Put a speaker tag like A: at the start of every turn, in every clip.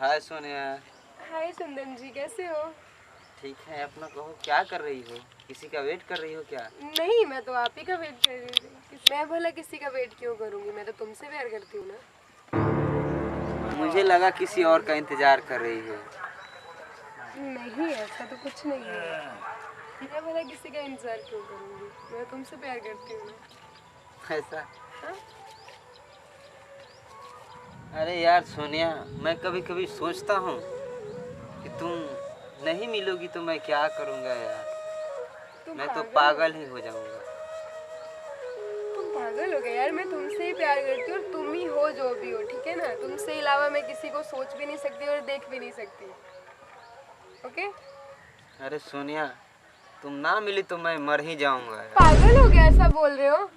A: हाय सोनिया।
B: हाय सुंदन जी, कैसे हो?
A: ठीक है, अपना कहो, क्या कर रही हो? किसी का वेट कर रही हो क्या?
B: नहीं, मैं तो आप ही का वेट कर रही थी। मैं भला किसी का वेट क्यों करूंगी, मैं तो तुमसे प्यार करती हूँ ना।
A: मुझे लगा किसी और का इंतजार कर रही हो।
B: नहीं, ऐसा तो कुछ नहीं है। मैं भला किसी का इंतजार क्यों करूंगी, मैं तुमसे प्यार करती हूँ ना।
A: ऐसा?
B: हाँ?
A: अरे यार सोनिया, मैं कभी कभी सोचता हूँ कि तुम नहीं मिलोगी तो मैं क्या करूँगा यार।
B: तुम
A: मैं तो
B: पागल
A: पागल ही हो जाऊँगा।
B: तुम पागल हो गए यार, मैं तुमसे ही प्यार करती हूँ और तुम ही हो जो भी हो, ठीक है ना। तुमसे अलावा मैं किसी को सोच भी नहीं सकती और देख भी नहीं सकती। ओके?
A: अरे सोनिया, तुम ना मिली तो मैं मर ही जाऊँगा यार।
B: पागल हो गया, ऐसा बोल रहे हो?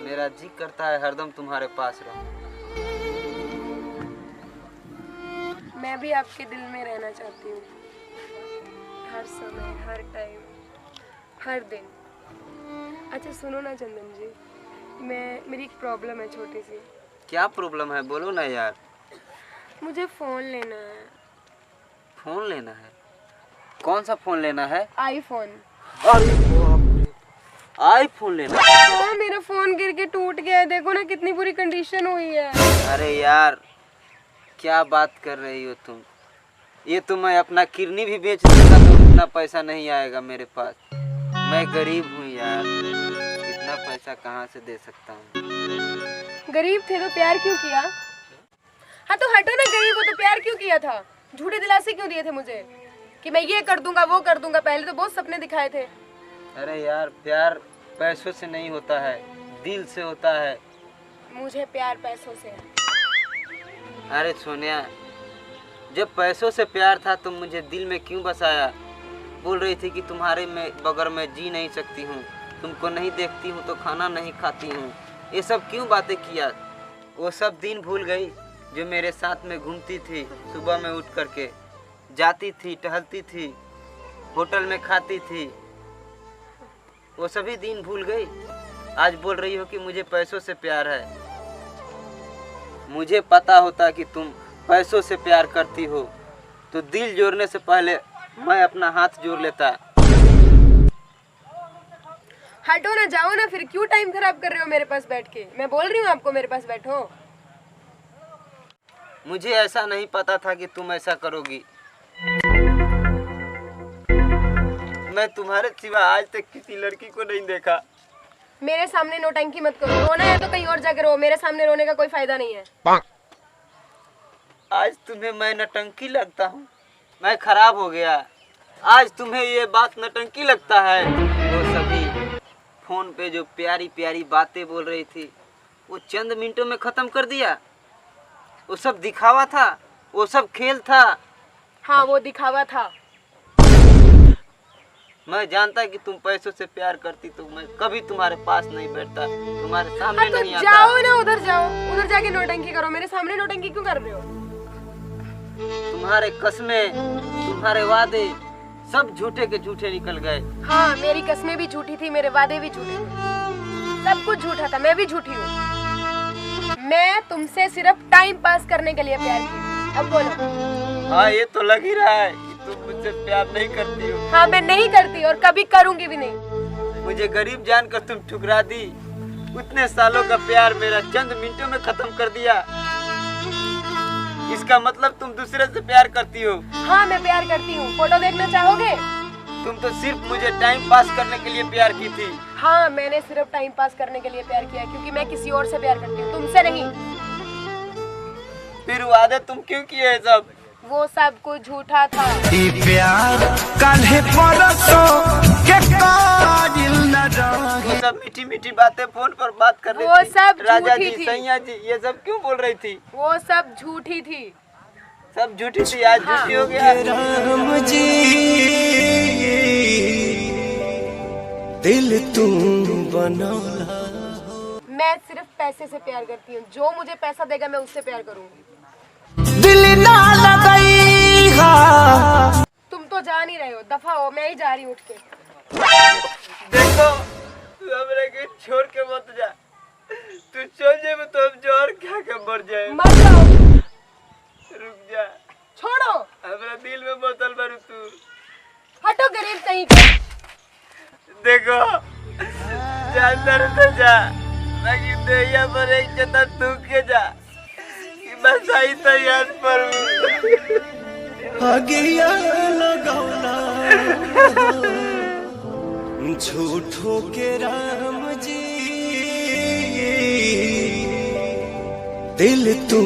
A: मेरा जी करता है हरदम तुम्हारे पास रहूं।
B: मैं भी आपके दिल में रहना चाहती हूँ, हर समय, हर टाइम, हर दिन। अच्छा सुनो ना चंदन जी, मेरी एक प्रॉब्लम है छोटी सी।
A: क्या प्रॉब्लम है, बोलो ना यार।
B: मुझे फ़ोन लेना है।
A: फोन लेना है? कौन सा फोन लेना है?
B: आईफोन।
A: अरे बाप रे, आईफोन लेना है?
B: हाँ, मेरा फ़ोन गिर के टूट गया है, देखो ना कितनी बुरी कंडीशन हुई है।
A: अरे यार, क्या बात कर रही हो तुम? ये तो मैं अपना किडनी भी बेच दूंगा तो इतना पैसा नहीं आएगा मेरे पास। मैं गरीब हूँ यार, इतना पैसा कहाँ से दे सकता हूँ।
B: गरीब थे तो प्यार क्यों किया? हाँ तो हटो ना, गरीब हो तो प्यार क्यों किया था? झूठे दिलासे क्यों दिए थे मुझे कि मैं ये कर दूंगा वो कर दूंगा? पहले तो बहुत सपने दिखाए थे।
A: अरे यार, प्यार पैसों से नहीं होता है, दिल से होता है।
B: मुझे प्यार पैसों से है।
A: अरे सोनिया, जब पैसों से प्यार था तो मुझे दिल में क्यों बसाया? बोल रही थी कि तुम्हारे में बगैर मैं जी नहीं सकती हूँ, तुमको नहीं देखती हूँ तो खाना नहीं खाती हूँ। ये सब क्यों बातें किया? वो सब दिन भूल गई जो मेरे साथ में घूमती थी, सुबह में उठ करके जाती थी, टहलती थी, होटल में खाती थी। वो सभी दिन भूल गई। आज बोल रही हो कि मुझे पैसों से प्यार है। मुझे पता होता कि तुम पैसों से प्यार करती हो तो दिल जोड़ने से पहले मैं अपना हाथ जोड़ लेता।
B: हटो ना, जाओ ना, फिर क्यों टाइम खराब कर रहे हो मेरे पास बैठ के? मैं बोल रही हूँ आपको मेरे पास बैठो।
A: मुझे ऐसा नहीं पता था कि तुम ऐसा करोगी। मैं तुम्हारे सिवा आज तक किसी लड़की को नहीं देखा।
B: मेरे सामने नौटंकी मत करो। रोना है तो कहीं और जाकर रो, मेरे सामने रोने का कोई फायदा नहीं है।
A: आज तुम्हें मैं नटंकी लगता हूँ? मैं खराब हो गया। आज तुम्हें ये बात नटंकी लगता है? वो सभी फोन पे जो प्यारी प्यारी बातें बोल रही थी वो चंद मिनटों में खत्म कर दिया। वो सब दिखावा था, वो सब खेल था।
B: हाँ, वो दिखावा था।
A: मैं जानता कि तुम पैसों से प्यार करती तो मैं कभी तुम्हारे पास नहीं बैठता, तुम्हारे सामने
B: तो
A: नहीं आता।
B: जाओ ना, उधर जाओ, उधर जाके नौटंकी करो। मेरे सामने नौटंकी क्यों कर रहे हो?
A: तुम्हारे कस्में, तुम्हारे वादे सब झूठे के झूठे निकल गए।
B: हाँ, मेरी कस्में भी झूठी थी, मेरे वादे भी झूठे थे, सब कुछ झूठा था। मैं भी झूठी हूँ। मैं तुमसे सिर्फ टाइम पास करने के लिए प्यार की। अब बोलो।
A: हाँ, ये तो लग ही रहा है कि तुम मुझसे प्यार नहीं करती हो।
B: हाँ, मैं नहीं करती और कभी करूंगी भी नहीं।
A: मुझे गरीब जानकर तुम ठुकरा दी। उतने सालों का प्यार मेरा चंद मिनटों में खत्म कर दिया। इसका मतलब तुम दूसरे से प्यार करती हो?
B: हाँ, मैं प्यार करती हूँ। फोटो देखना चाहोगे?
A: तुम तो सिर्फ मुझे टाइम पास करने के लिए प्यार की थी।
B: हाँ, मैंने सिर्फ टाइम पास करने के लिए प्यार किया क्योंकि मैं किसी और से प्यार करती हूँ, तुमसे नहीं।
A: फिर वादे तुम क्यों किए ये सब?
B: वो सब कुछ झूठा था।
C: प्यार काल्हे परसों के काजिल न रहे।
A: वो सब मीठी मीठी बातें फोन पर बात कर रही
B: वो
A: थी।
B: सब
A: राजा
B: झूठी
A: जी,
B: थी।
A: सैया जी, ये सब क्यों बोल रही थी?
B: वो सब झूठी थी।
A: सब झूठी थी, आज
B: हाँ।
A: झूठी हो गया।
C: राम जी दिल तू बनौला।
B: मैं सिर्फ पैसे से प्यार करती हूँ। जो मुझे पैसा देगा मैं उससे प्यार करूंगी।
C: दिल ना लगाई हा।
B: तुम तो जा नहीं रहे हो, दफा हो, मैं ही जा रही हूँ उठ के।
A: देखो, तू हमरे के छोड़ के मत जा। तू चल जाए तो हम जोर क्या के मर जाए।
B: मर जाओ।
A: देखो जानवर तो जा बाकी दैया पर एक जता तू के जा कि बस आई तो याद पर
C: आगिया लगौला झूठो के राम जी दिल तू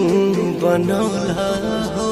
C: बनौला हो।